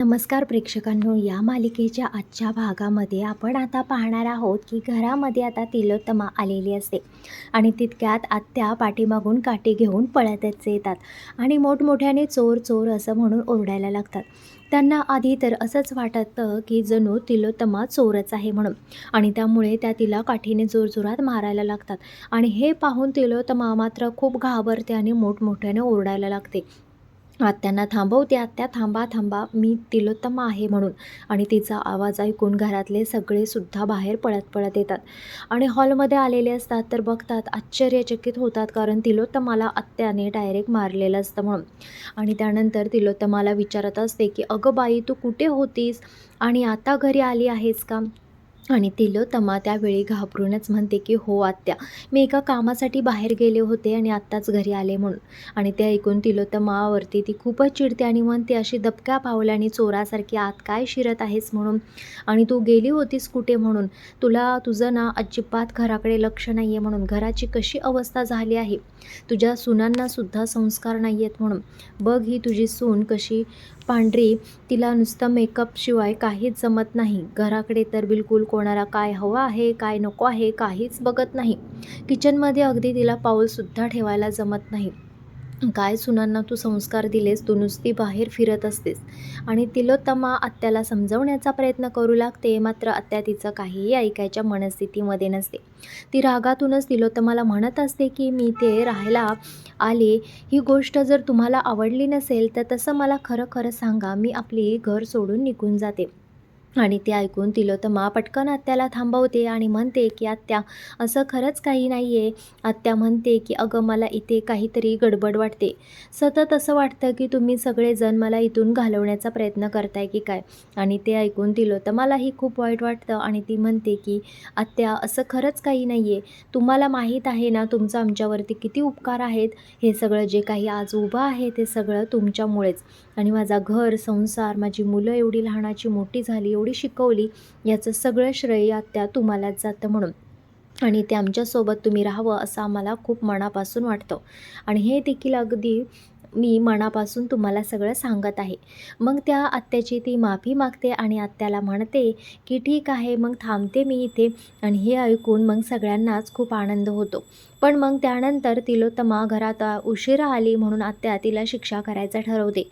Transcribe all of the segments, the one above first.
नमस्कार प्रेक्षकांनो, या मालिकेच्या आजच्या भागामध्ये आपण आता पाहणार आहोत की घरामध्ये आता तिलोत्तमा आलेली असते आणि तितक्यात आत्या पाठीमागून काठी घेऊन पळतच येतात आणि मोठमोठ्याने चोर चोर असं म्हणून ओरडायला लागतात. त्यांना आधी तर असंच वाटतं की जणू तिलोत्तमा चोरच आहे म्हणून, आणि त्यामुळे त्या तिला काठीने जोरजोरात मारायला लागतात. आणि हे पाहून तिलोत्तमा मात्र खूप घाबरते आणि मोठमोठ्याने ओरडायला लागते. आत्यांना थांबवते, "आत्या थांबा, थांबा, मी तिलोत्तमा आहे" म्हणून. आणि तिचा आवाज ऐकून घरातले सगळे सुद्धा बाहेर पळत पळत येतात आणि हॉलमध्ये आलेले असतात. तर बघतात, आश्चर्यचकित होतात, कारण तिलोत्तमाला आत्याने डायरेक्ट मारलेलं असतं म्हणून. आणि त्यानंतर तिलोत्तमाला विचारत असते की "अगं बाई, तू कुठे होतीस आणि आता घरी आली आहेस का?" आणि तिलोत्तमा त्यावेळी घाबरूनच म्हणते की "हो आत्या, मी एका कामासाठी बाहेर गेले होते आणि आत्ताच घरी आले" म्हणून. आणि ते ऐकून तिलोत्तमावरती ती खूपच चिडते आणि म्हणते, "अशी दबक्या पावलाने चोरासारखी आत काय शिरत आहेस म्हणून, आणि तू गेली होतीस कुठे म्हणून, तुला तुझं ना अजिबात घराकडे लक्ष नाही आहे म्हणून, घराची कशी अवस्था झाली आहे, तुझ्या सुनांनासुद्धा संस्कार नाही आहेत म्हणून. बघ ही तुझी सून कशी पांढरी, तिला नुसतं मेकअपशिवाय काहीच जमत नाही. घराकडे तर बिलकुल कोणाला काय हवं आहे, काय नको आहे, काहीच बघत नाही. किचनमध्ये अगदी तिला पाऊलसुद्धा ठेवायला जमत नाही. काय सुनांना तू संस्कार दिलेस, तू नुसती बाहेर फिरत असतेस." आणि तिलोत्तमा आत्याला समजवण्याचा प्रयत्न करू लागते, मात्र आत्या तिचं काहीही ऐकायच्या मनस्थितीमध्ये नसते. ती रागातूनच तिलोत्तमाला म्हणत असते की "मी ते राहायला आले, ही गोष्ट जर तुम्हाला आवडली नसेल तर तसं मला खरं खरं सांगा, मी आपली घर सोडून निघून जाते." आणि ते ऐकून तिलोत्तमा पटकन आत्याला थांबवते आणि म्हणते की "आत्या, असं खरंच काही नाही आहे." आत्या म्हणते की "अगं, मला इथे काहीतरी गडबड वाटते. सतत असं वाटतं की तुम्ही सगळेजण मला इथून घालवण्याचा प्रयत्न करताय की काय?" आणि ते ऐकून तिलोत्तमालाही खूप वाईट वाटतं आणि ती म्हणते की "आत्या, असं खरंच काही नाही आहे. तुम्हाला माहीत आहे ना तुमचं आमच्यावरती किती उपकार आहेत. हे सगळं जे काही आज उभं आहे ते सगळं तुमच्यामुळेच. आणि माझा घर, संसार, माझी मुलं एवढी लहानाची मोठी झाली, एवढी शिकवली, याचं सगळं श्रेय आत्या तुम्हालाच जातं म्हणून. आणि ते आमच्यासोबत तुम्ही राहावं असं आम्हाला खूप मनापासून वाटतं. आणि हे देखील अगदी मी मनापासून तुम्हाला सगळं सांगत आहे." मग त्या आत्याची ती माफी मागते आणि आत्याला म्हणते की "ठीक आहे, मग थांबते मी इथे." आणि हे ऐकून मग सगळ्यांनाच खूप आनंद होतो. पण मग त्यानंतर तिलोत्तमा घरात उशिरा आली म्हणून आत्या तिला शिक्षा करायचं ठरवते.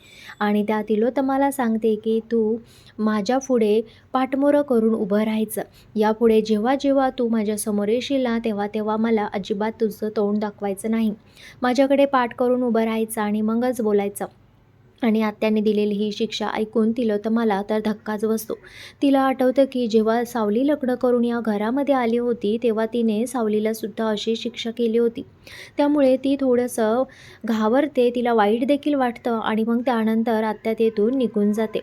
आणि त्या तिलोत्तमाला सांगते की "तू माझ्यापुढे पाठमोरं करून उभं राहायचं. यापुढे जेव्हा जेव्हा तू माझ्यासमोर येशील ना, तेव्हा तेव्हा मला अजिबात तुझं तोंड दाखवायचं नाही. माझ्याकडे पाठ करून उभं राहायचं आणि मगच बोलायचं." आणि आत्याने दिलेली ही शिक्षा ऐकून तिलोत्तमाला तर धक्काच बसतो. तिला आठवतं की जेव्हा सावली लग्न करून या घरामध्ये आली होती, तेव्हा तिने सावलीलासुद्धा अशी शिक्षा केली होती. त्यामुळे ती थोडंसं घाबरते, तिला वाईट देखील वाटतं आणि मग त्यानंतर आत्या तेथून निघून जाते.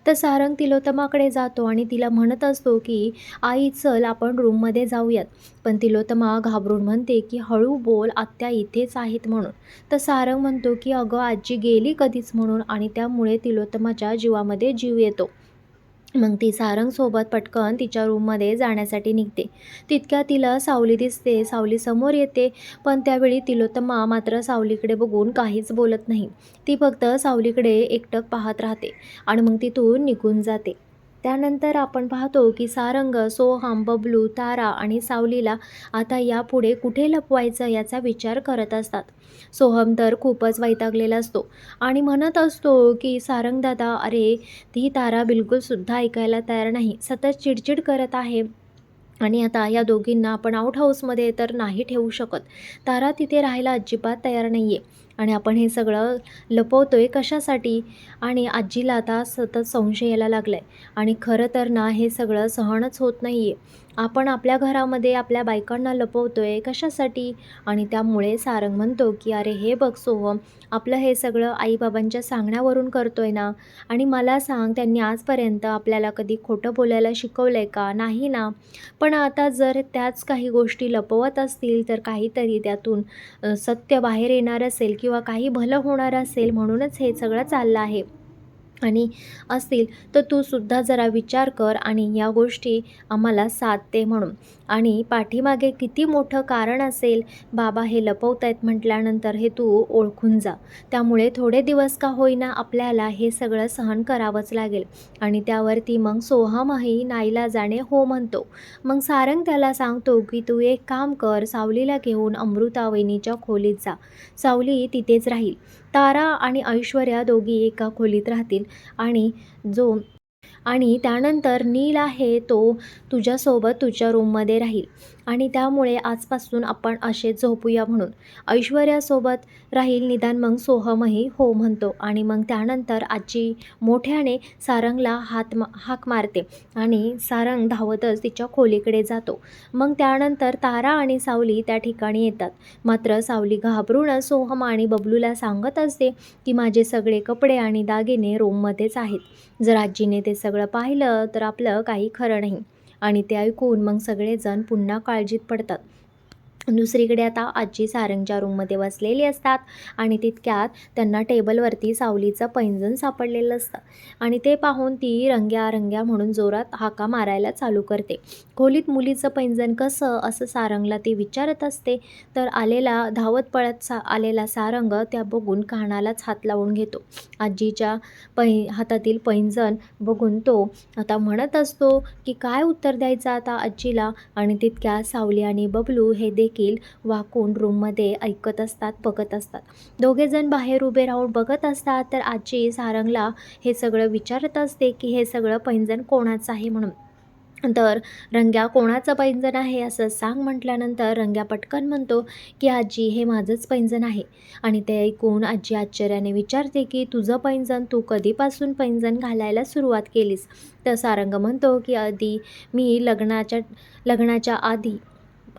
तर सारंग तिलोत्तमाकडे जातो आणि तिला म्हणत असतो की "आई, चल आपण रूममध्ये जाऊयात." पण तिलोत्तमा घाबरून म्हणते की "हळू बोल, आत्या इथेच आहेत म्हणून." तर सारंग म्हणतो की "अगं, आजी गेली कधीच" म्हणून. आणि त्यामुळे तिलोत्तमाच्या जीवामध्ये जीव येतो. मग ती सारंगसोबत पटकन तिच्या रूममध्ये जाण्यासाठी निघते. तितक्यात तिला सावली दिसते. सावली समोर येते, पण त्यावेळी तिलोत्तमा मात्र सावलीकडे बघून काहीच बोलत नाही. ती फक्त सावलीकडे एकटक पाहत राहते आणि मग तिथून निघून जाते. त्यानंतर आपण पाहतो की सारंग, सोहम, बबलू, तारा आणि सावलीला आता यापुढे कुठे लपवायचं याचा विचार करत असतात. सोहम तर खूपच वैतागलेला असतो आणि म्हणत असतो की "सारंगदादा, अरे, ती तारा बिलकुलसुद्धा ऐकायला तयार नाही, सतत चिडचिड करत आहे. आणि आता या दोघींना आपण आउट हाऊसमध्ये तर नाही ठेवू शकत. तारा तिथे राहायला अजिबात तयार नाही आहे आणि आपण हे सगळं लपवतोय कशासाठी?" आणि आजीला आता सतत संशय यायला लागला आहे आणि खरं तर ना हे सगळं सहनच होत नाही आहे. आपण आपल्या घरामध्ये आपल्या बायकांना लपवतोय कशासाठी? आणि त्यामुळे सारंग म्हणतो की "अरे हे बघ सोहम, आपलं हे सगळं आईबाबांच्या सांगण्यावरून करतोय ना, आणि मला सांग, त्यांनी आजपर्यंत आपल्याला कधी खोटं बोलायला शिकवलं आहे का? नाही ना. पण आता जर त्याच काही गोष्टी लपवत असतील तर काहीतरी त्यातून सत्य बाहेर येणार असेल किंवा काही भलं होणार असेल म्हणूनच हे सगळं चाललं आहे." आणि असतील तर तू सुद्धा जरा विचार कर आणि या गोष्टी आम्हाला साथ दे म्हणून. आणि पाठीमागे किती मोठं कारण असेल, बाबा हे लपवत आहेत म्हटल्यानंतर हे तू ओळखून जा. त्यामुळे थोडे दिवस का होईना आपल्याला हे सगळं सहन करावंच लागेल. आणि त्यावरती मग सोहमही नाईलाजाने हो म्हणतो. मग सारंग त्याला सांगतो की तू एक काम कर, सावलीला घेऊन अमृता वहिनीच्या खोलीत जा. सावली तिथेच राहील. तारा आणि ऐश्वर्या दोघी एका खोलीत राहतील आणि जो आणि त्यानंतर नील आहे तो तुझ्यासोबत तुझ्या रूममध्ये राहील आणि त्यामुळे आजपासून आपण असे झोपूया म्हणून ऐश्वर्यासोबत राहील. निदान मग सोहमही हो म्हणतो आणि मग त्यानंतर आजी मोठ्याने सारंगला हाक मारते आणि सारंग धावतच तिच्या खोलीकडे जातो. मग त्यानंतर तारा आणि सावली त्या ठिकाणी येतात. मात्र सावली घाबरून सोहम आणि बबलूला सांगत असते की माझे सगळे कपडे आणि दागिने रूममध्येच आहेत. जर आजीने ते सगळं पाहिलं तर आपलं काही खरं नाही. आणि ते ऐकून मग सगळेजण पुन्हा काळजीत पडतात. दुसरीकडे आता आजी सारंगच्या रूममध्ये बसलेली असतात आणि तितक्यात त्यांना टेबलवरती सावलीचं पैंजण सापडलेलं असतं आणि ते पाहून ती रंग्या रंग्या म्हणून जोरात हाका मारायला चालू करते. खोलीत मुलीचं पैंजण कसं असं सारंगला ती विचारत असते. तर धावत पळत आलेला सारंग त्या बघून कानालाच हात लावून घेतो. आजीच्या हातातील पैंजण बघून तो आता म्हणत असतो की काय उत्तर द्यायचं आता आजीला. आणि तितक्या सावली आणि बबलू हे देखील वाकून रूममध्ये ऐकत असतात, बघत असतात. दोघेजण बाहेर उभे राहून बघत असतात. तर आजी सारंगला हे सगळं विचारत असते की हे सगळं पैंजण कोणाचं आहे म्हणून. तर रंग्या कोणाचं पैंजण आहे असं सांग म्हटल्यानंतर रंग्या पटकन म्हणतो की आजी हे माझंच पैंजण आहे. आणि ते ऐकून आजी आश्चर्याने विचारते की तुझं पैंजण, तू कधीपासून पैंजण घालायला सुरुवात केलीस. तर सारंग म्हणतो की आधी मी लग्नाच्या आधी.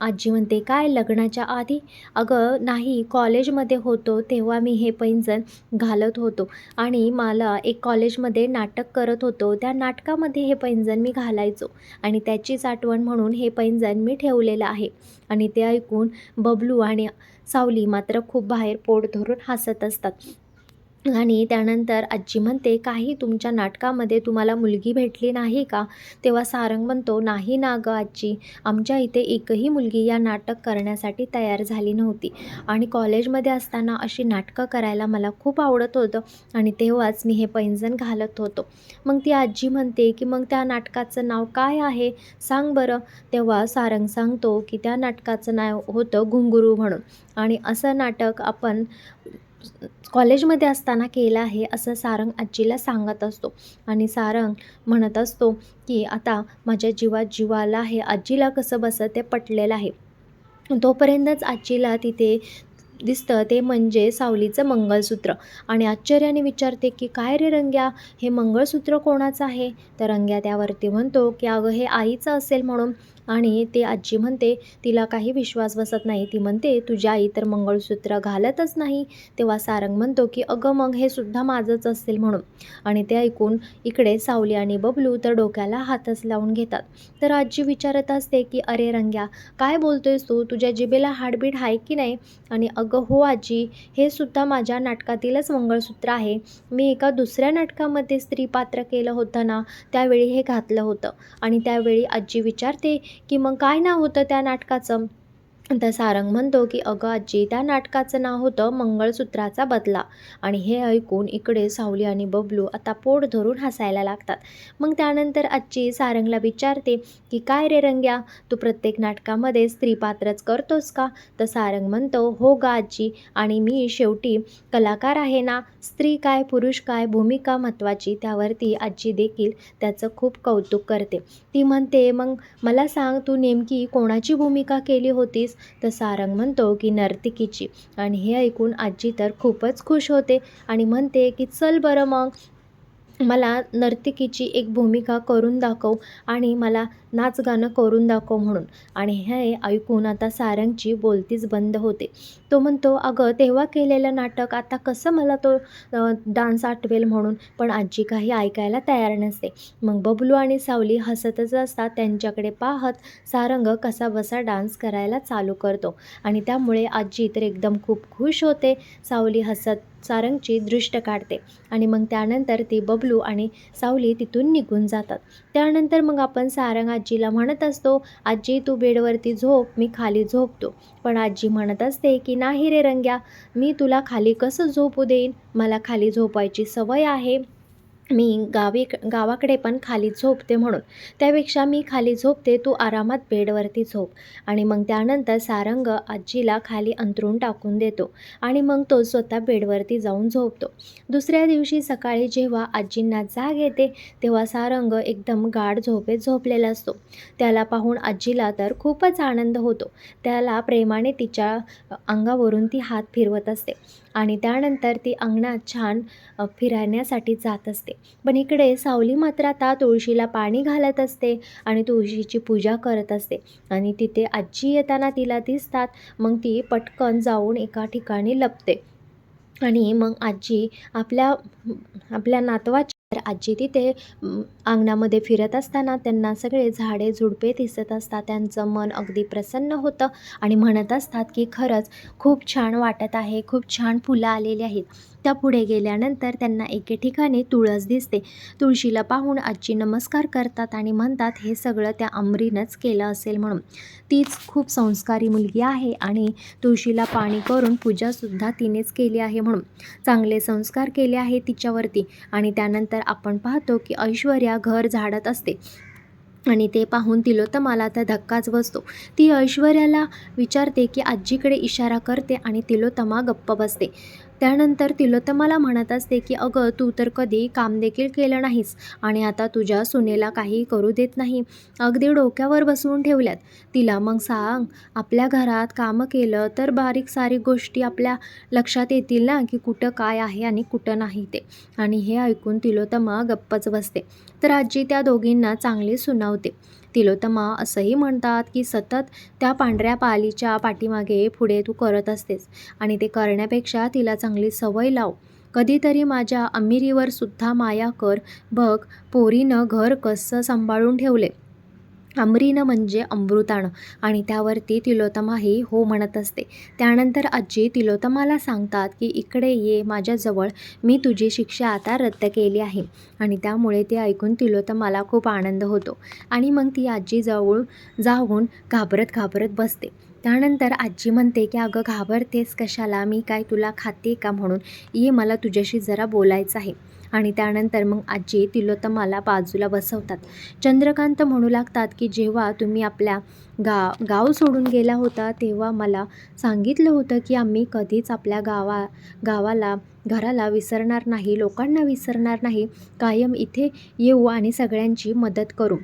आजी म्हणते काय लग्नाच्या आधी? अगं नाही, कॉलेजमध्ये होतो तेव्हा मी हे पैंजण घालत होतो आणि मला एक कॉलेजमध्ये नाटक करत होतो. त्या नाटकामध्ये हे पैंजण मी घालायचो आणि त्याचीच आठवण म्हणून हे पैंजण मी ठेवलेलं आहे. आणि ते ऐकून बबलू आणि सावली मात्र खूप बाहेर पोट धरून हसत असतात. आणि त्यानंतर आजी म्हणते काही तुमच्या नाटकामध्ये तुम्हाला मुलगी भेटली नाही का? तेव्हा सारंग म्हणतो नाही ना गं आजी, आमच्या इथे एकही मुलगी या नाटक करण्यासाठी तयार झाली नव्हती आणि कॉलेजमध्ये असताना अशी नाटकं करायला मला खूप आवडत होतं आणि तेव्हाच मी हे पैंजण घालत होतो. मग ती आजी म्हणते की मग त्या नाटकाचं नाव काय आहे सांग बरं. तेव्हा सारंग सांगतो की त्या नाटकाचं नाव होतं घुंगरू म्हणून आणि असं नाटक आपण कॉलेजमध्ये असताना केलं आहे असं सारंग आजीला सांगत असतो. आणि सारंग म्हणत असतो की आता माझ्या जीवात जीव आला आहे. आजीला कसं बसं ते पटलेलं आहे. तोपर्यंतच आजीला तिथे दिसतं ते म्हणजे सावलीचं मंगळसूत्र आणि आश्चर्याने विचारते की काय रे रंग्या, हे मंगळसूत्र कोणाचं आहे? तर रंग्या त्यावरती म्हणतो की अगं हे आईचं असेल म्हणून. आणि ते आजी म्हणते तिला काही विश्वास बसत नाही. ती म्हणते तुझी आई तर मंगळसूत्र घालतच नाही. तेव्हा सारंग म्हणतो की अगं मग हे सुद्धा माझंच असेल म्हणून. आणि ते ऐकून इकडे सावली आणि बबलू तर डोक्याला हातच लावून घेतात. तर आजी विचारत असते की अरे रंग्या, काय बोलतोयस तू? तुझ्या जिभेला हाडबीड आहे की नाही? आणि अगं हो आजी, हे सुद्धा माझ्या नाटकातीलच मंगळसूत्र आहे. मी एका दुसऱ्या नाटकामध्ये स्त्री पात्र केलं होतं ना, त्यावेळी हे घातलं होतं. आणि त्यावेळी आजी विचारते की मग काय नाव होतं त्या नाटकाचं? तर सारंग म्हणतो की अगं आजी, त्या नाटकाचं नाव होतं मंगळसूत्राचा बदला. आणि हे ऐकून इकडे सावली आणि बबलू आता पोट धरून हसायला लागतात. मग त्यानंतर आजी सारंगला विचारते की काय रे रंग्या, तू प्रत्येक नाटकामध्ये स्त्रीपात्रच करतोस का? तर सारंग म्हणतो हो गा आजी, आणि मी शेवटी कलाकार आहे ना, स्त्री काय पुरुष काय भूमिका महत्त्वाची. त्यावरती आजी देखील त्याचं खूप कौतुक करते. ती म्हणते मग मला सांग, तू नेमकी कोणाची भूमिका केली होतीस? तर सारंग म्हणतो की नर्तकीची. आणि हे ऐकून आजी तर खूपच खुश होते आणि म्हणते की चल बरं मग मला नर्तकीची एक भूमिका करून दाखव आणि मला नाचगाणं करून दाखव म्हणून. आणि हे ऐकून आता सारंगची बोलतीच बंद होते. तो म्हणतो अगं तेव्हा केलेलं नाटक आता कसं मला तो डान्स आठवेल म्हणून. पण आजी काही ऐकायला तयार नसते. मग बबलू आणि सावली हसतच असतात. त्यांच्याकडे पाहत सारंग कसा बसा डान्स करायला चालू करतो आणि त्यामुळे आजी तर एकदम खूप खुश होते. सावली हसत सारंगची दृष्ट काढते आणि मग त्यानंतर ती बबलू आणि सावली तिथून निघून जातात. त्यानंतर मग आपण सारंग आजीला म्हणत असतो, आजी तू बेडवरती झोप, मी खाली झोपतो. पण आजी म्हणत असते की नाही रे रंग्या, मी तुला खाली कसं झोपू देईन, मला खाली झोपायची सवय आहे. मी गावाकडे पण खाली झोपते म्हणून. त्यापेक्षा मी खाली झोपते, तू आरामात बेडवरती झोप. आणि मग त्यानंतर सारंग आजीला खाली अंथरूण टाकून देतो आणि मग तो स्वतः बेडवरती जाऊन झोपतो. दुसऱ्या दिवशी सकाळी जेव्हा आजींना जाग येते तेव्हा सारंग एकदम गाढ झोपेत झोपलेला असतो. त्याला पाहून आजीला तर खूपच आनंद होतो. त्याला प्रेमाने तिच्या अंगावरून ती हात फिरवत असते आणि त्यानंतर ती अंगणात छान फिरण्यासाठी जात असते. पण इकडे सावली मात्र आता तुळशीला पाणी घालत असते आणि तुळशीची पूजा करत असते आणि तिथे आजी येताना तिला दिसतात. मग ती पटकन जाऊन एका ठिकाणी लपते आणि मग आजी आपल्या आपल्या नातवाची तर आजी तिथे अंगणामध्ये फिरत असताना त्यांना सगळे झाडे झुडपे दिसत असतात. त्यांचं मन अगदी प्रसन्न होतं आणि म्हणत असतात की खरंच खूप छान वाटत आहे, खूप छान फुलं आलेली आहेत. त्या पुढे गेल्यानंतर त्यांना एके ठिकाणी तुळस दिसते. तुळशीला पाहून आजी नमस्कार करतात आणि म्हणतात हे सगळं त्या अमरीनंच केलं असेल म्हणून. तीच खूप संस्कारी मुलगी आहे आणि तुळशीला पाणी करून पूजासुद्धा तिनेच केली आहे म्हणून चांगले संस्कार केले आहे तिच्यावरती. आणि त्यानंतर आपण पाहतो की ऐश्वर्या घर झाडत असते आणि ते पाहून तिलोत्तमाला तर धक्काच बसतो. ती ऐश्वर्याला विचारते की आजीकडे इशारा करते आणि तिलोत्तमा गप्प बसते. त्यानंतर तिलोत्तमाला म्हणत असते की अगं तू तर कधी काम देखील केलं नाहीस आणि आता तुझ्या सुनेला काही करू देत नाही, अगदी डोक्यावर बसवून ठेवल्यात. तिला मग सांग, आपल्या घरात कामं केलं तर बारीक सारीक गोष्टी आपल्या लक्षात येतील ना की कुठं काय आहे आणि कुठं नाही ते. आणि हे ऐकून तिलोत्तमा गप्पच बसते. तर आजी त्या दोघींना चांगली सुनावते. तिलोत्तमा असंही म्हणतात की सतत त्या पांढऱ्या पालीच्या पाठीमागे पुढे तू करत असतेस आणि ते करण्यापेक्षा तिला चांगली सवय लाव. कधीतरी माझ्या अमिरीवर सुद्धा माया कर. बघ पोरीनं घर कसं सांभाळून ठेवले. अमरीनं म्हणजे अमृतानं. आणि त्यावरती तिलोत्तमाही हो म्हणत असते. त्यानंतर आजी तिलोत्तमाला सांगतात की इकडे ये माझ्याजवळ, मी तुझी शिक्षा आता रद्द केली आहे. आणि त्यामुळे ते ऐकून तिलोत्तमाला खूप आनंद होतो आणि मग ती आजीजवळ जाऊन घाबरत घाबरत बसते. त्यानंतर आजी म्हणते की अगं घाबरतेस कशाला, मी काय तुला खाते का म्हणून, ये मला तुझ्याशी जरा बोलायचं आहे. आणि त्यानंतर मग आजी तिलोत्तमाला बाजूला बसवतात. चंद्रकांत म्हणू लागतात की जेव्हा तुम्ही आपल्या गाव सोडून गेला होता तेव्हा मला सांगितलं होतं की आम्ही कधीच आपल्या गावाला घराला विसरणार नाही, लोकांना विसरणार नाही, कायम इथे येऊ आणि सगळ्यांची मदत करू.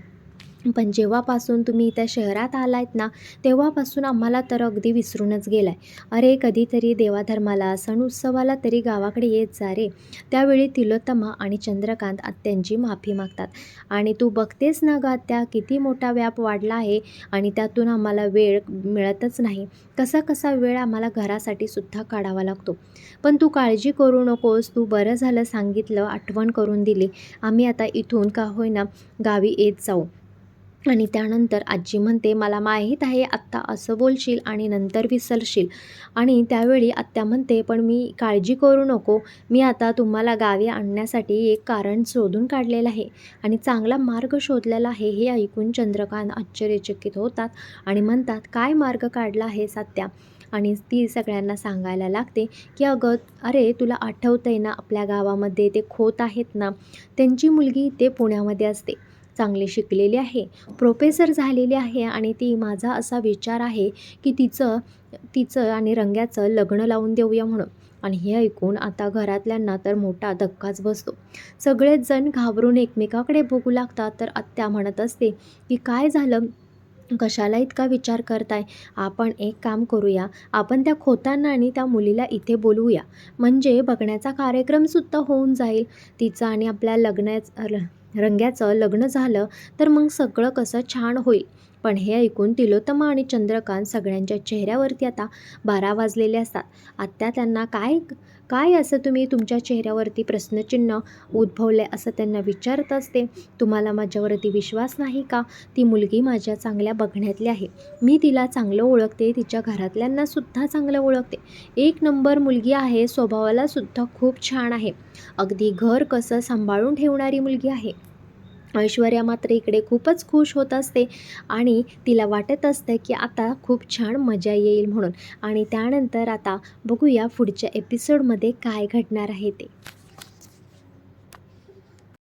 पण जेव्हापासून तुम्ही इथं शहरात आलात ना तेव्हापासून आम्हाला तर अगदी विसरूनच गेलाय. अरे कधीतरी देवाधर्माला सण उत्सवाला तरी गावाकडे येत जा रे. त्यावेळी तिलोत्तमा आणि चंद्रकांत आत्यांची माफी मागतात आणि तू बघतेस ना ग आत्या, किती मोठा व्याप वाढला आहे आणि त्यातून आम्हाला वेळ मिळतच नाही. कसा कसा वेळ आम्हाला घरासाठी सुद्धा काढावा लागतो. पण तू काळजी करू नकोस, तू बरं झालं सांगितलं, आठवण करून दिली. आम्ही आता इथून का होईना गावी येत जाऊ. आणि त्यानंतर आजी म्हणते मला माहीत आहे आत्ता असं बोलशील आणि नंतर विसरशील. आणि त्यावेळी आत्या म्हणते पण मी काळजी करू नको, मी आता तुम्हाला गावी आणण्यासाठी एक कारण शोधून काढलेलं आहे आणि चांगला मार्ग शोधलेला आहे. हे ऐकून चंद्रकांत आश्चर्यचकित होतात आणि म्हणतात काय मार्ग काढला आहेस आत्या. आणि ती सगळ्यांना सांगायला लागते की अगं अरे तुला आठवतंय ना आपल्या गावामध्ये ते खोत आहेत ना, त्यांची मुलगी इथे पुण्यामध्ये असते, चांगली शिकलेली आहे, प्रोफेसर झालेली आहे आणि ती माझा असा विचार आहे की तिचं आणि रंग्याचं लग्न लावून देऊया म्हणून. आणि हे ऐकून आता घरातल्यांना तर मोठा धक्काच बसतो. सगळेच जण घाबरून एकमेकाकडे बघू लागतात. तर आत्या म्हणत असते की काय झालं, कशाला इतका विचार करताय, आपण एक काम करूया, आपण त्या खोतांना आणि त्या मुलीला इथे बोलवूया, म्हणजे बघण्याचा कार्यक्रमसुद्धा होऊन जाईल. तिचं आणि आपल्या रंग्याचं लग्न झालं तर मग सगळं कसं छान होईल. पण हे ऐकून तिलोत्तमा आणि चंद्रकांत सगळ्यांच्या चेहऱ्यावरती आता 12 वाजलेले असतात. आत्या त्यांना काय काय असं तुम्ही तुमच्या चेहऱ्यावरती प्रश्नचिन्ह उद्भवले असं त्यांना विचारत असते. तुम्हाला माझ्यावरती विश्वास नाही का? ती मुलगी माझ्या चांगल्या बघण्यातली आहे. मी तिला चांगलं ओळखते, तिच्या घरातल्यांनासुद्धा चांगलं ओळखते. एक नंबर मुलगी आहे, स्वभावालासुद्धा खूप छान आहे. अगदी घर कसं सांभाळून ठेवणारी मुलगी आहे. ऐश्वर्या मात्र इकडे खूपच खुश होत असते आणि तिला वाटत असतं की आता खूप छान मजा येईल म्हणून. आणि त्यानंतर आता बघूया पुढच्या एपिसोडमध्ये काय घडणार आहे ते.